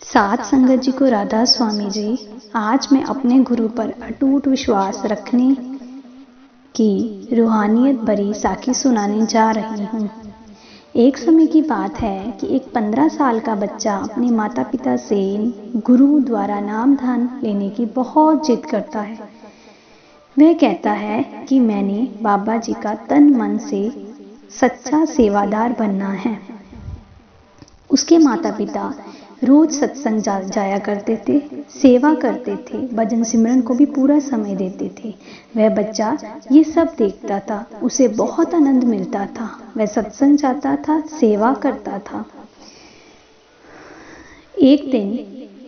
सात संगत जी को राधा स्वामी जी, आज मैं अपने गुरु पर अटूट विश्वास रखने की रूहानियत भरी साखी सुनाने जा रही हूँ। एक समय की बात है कि एक 15 साल का बच्चा अपने माता पिता से गुरु द्वारा नाम दान लेने की बहुत जिद करता है। वह कहता है कि मैंने बाबा जी का तन मन से सच्चा सेवादार बनना है। उसके माता पिता रोज सत्संग जाया करते थे, सेवा करते थे, भजन सिमरन को भी पूरा समय देते थे। वह बच्चा ये सब देखता था, उसे बहुत आनंद मिलता था। वह सत्संग जाता था, सेवा करता था। एक दिन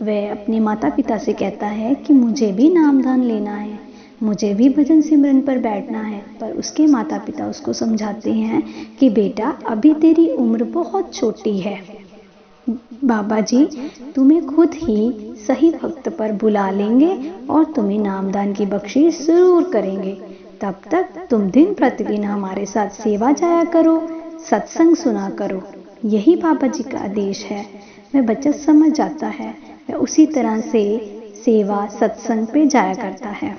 वह अपने माता पिता से कहता है कि मुझे भी नामदान लेना है, मुझे भी भजन सिमरन पर बैठना है। पर उसके माता पिता उसको समझाते हैं कि बेटा, अभी तेरी उम्र बहुत छोटी है। बाबा जी तुम्हें खुद ही सही वक्त पर बुला लेंगे और तुम्हें नामदान की बख्शीश जरूर करेंगे। तब तक तुम दिन प्रतिदिन हमारे साथ सेवा जाया करो, सत्संग सुना करो। यही बाबा जी का आदेश है। वह बच्चा समझ जाता है। वह उसी तरह से सेवा सत्संग पे जाया करता है।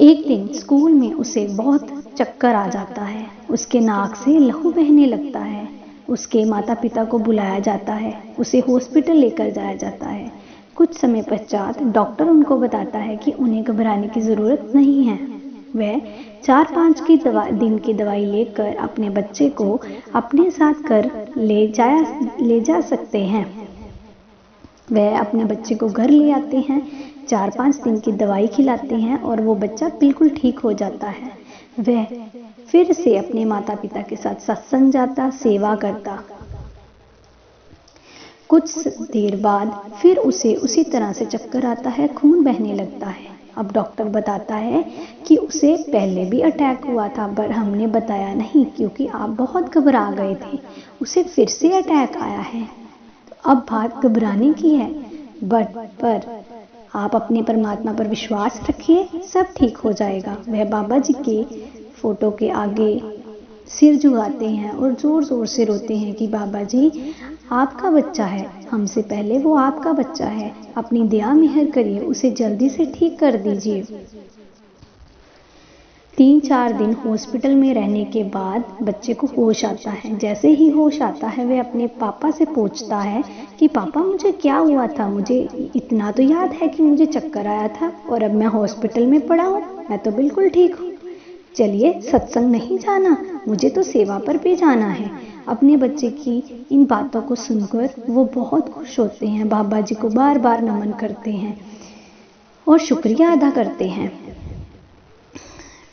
एक दिन स्कूल में उसे बहुत चक्कर आ जाता है। उसके नाक से लहू बहने लगता है। उसके माता पिता को बुलाया जाता है, उसे हॉस्पिटल लेकर जाया जाता है। कुछ समय पश्चात डॉक्टर उनको बताता है कि उन्हें घबराने की जरूरत नहीं है। वह 4-5 दिन की दवाई लेकर अपने बच्चे को अपने साथ कर ले जा सकते हैं। वह अपने बच्चे को घर ले आते हैं, 4-5 दिन की दवाई खिलाते हैं और वो बच्चा बिल्कुल ठीक हो जाता है। वह फिर से अपने माता पिता के साथ सत्संग जाता, सेवा करता। कुछ देर बाद फिर उसे उसी तरह से चक्कर आता है, खून बहने लगता है। अब डॉक्टर बताता है कि उसे पहले भी अटैक हुआ था, पर हमने बताया नहीं क्योंकि आप बहुत घबरा गए थे। उसे फिर से अटैक आया है। तो अब बात घबराने की है, पर आप अपने परमात्मा पर विश्वास रखिए, सब ठीक हो जाएगा। वह बाबा जी के फोटो के आगे सिर झुकाते हैं और जोर जोर से रोते हैं कि बाबा जी आपका बच्चा है, हमसे पहले वो आपका बच्चा है, अपनी दया मेहर करिए, उसे जल्दी से ठीक कर दीजिए। 3-4 दिन हॉस्पिटल में रहने के बाद बच्चे को होश आता है। जैसे ही होश आता है वह अपने पापा से पूछता है कि पापा मुझे क्या हुआ था, मुझे इतना तो याद है कि मुझे चक्कर आया था और अब मैं हॉस्पिटल में पड़ा हूँ, मैं तो बिल्कुल ठीक हूँ। चलिए सत्संग नहीं जाना, मुझे तो सेवा पर भी जाना है। अपने बच्चे की इन बातों को सुनकर वो बहुत खुश होते हैं, बाबा जी को बार बार नमन करते हैं और शुक्रिया अदा करते हैं।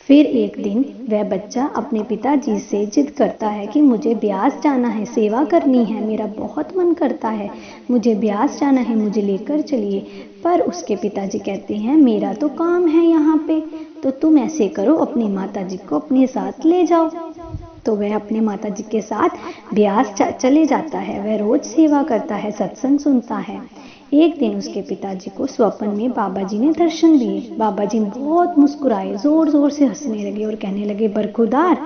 फिर एक दिन वह बच्चा अपने पिताजी से जिद करता है कि मुझे ब्यास जाना है, सेवा करनी है, मेरा बहुत मन करता है, मुझे ब्यास जाना है, मुझे लेकर चलिए। पर उसके पिताजी कहते हैं मेरा तो काम है यहाँ पे, तो तुम ऐसे करो अपनी माताजी को अपने साथ ले जाओ। तो वह अपने माताजी के साथ ब्यास चले जाता है। वह रोज सेवा करता है, सत्संग सुनता है। एक दिन उसके पिताजी को स्वप्न में बाबा जी ने दर्शन दिए। बाबा जी बहुत मुस्कुराए, जोर जोर से हंसने लगे और कहने लगे, बरखुदार,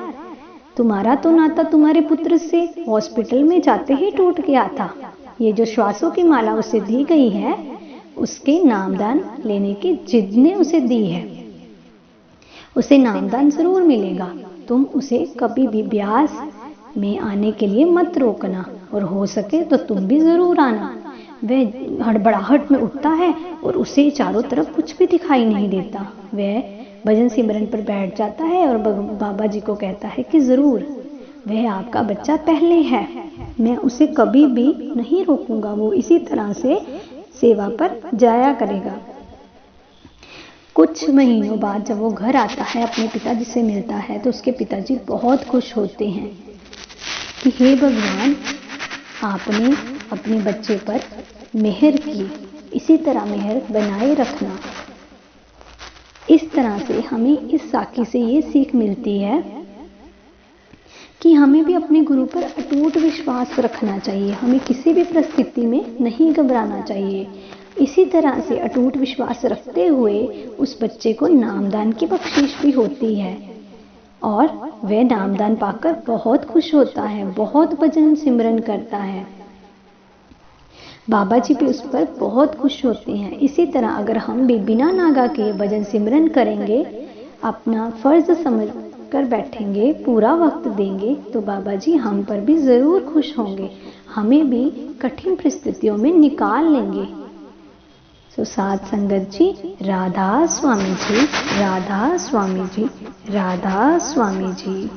तुम्हारा तो नाता तुम्हारे पुत्र से हॉस्पिटल में जाते ही टूट गया था। ये जो श्वासों की माला उसे दी गई है, उसके नामदान लेने की जिद ने उसे दी है। उसे नामदान जरूर मिलेगा। तुम उसे कभी भी ब्यास में आने के लिए मत रोकना और हो सके तो तुम भी जरूर आना। वह हड़बड़ाहट में उठता है और उसे चारों तरफ कुछ भी दिखाई नहीं देता। वह भजन सिमरन पर बैठ जाता है और बाबा जी को कहता है कि जरूर वह आपका बच्चा पहले है, मैं उसे कभी भी नहीं रोकूंगा, वो इसी तरह से सेवा पर जाया करेगा। कुछ महीनों बाद जब वो घर आता है, अपने पिताजी से मिलता है, तो उसके पिताजी बहुत खुश होते हैं कि हे भगवान, आपने अपने बच्चे पर मेहर की, इसी तरह मेहर बनाए रखना। इस तरह से हमें इस साखी से ये सीख मिलती है कि हमें भी अपने गुरु पर अटूट विश्वास रखना चाहिए। हमें किसी भी परिस्थिति में नहीं घबराना चाहिए। इसी तरह से अटूट विश्वास रखते हुए उस बच्चे को नामदान की बख्शीश भी होती है और वह नामदान पाकर बहुत खुश होता है, बहुत भजन सिमरन करता है। बाबा जी भी उस पर बहुत खुश होते हैं। इसी तरह अगर हम भी बिना नागा के भजन सिमरन करेंगे, अपना फर्ज समझ कर बैठेंगे, पूरा वक्त देंगे, तो बाबा जी हम पर भी ज़रूर खुश होंगे, हमें भी कठिन परिस्थितियों में निकाल लेंगे। सो साथ संगत जी, राधा स्वामी जी, राधा स्वामी जी, राधा स्वामी जी।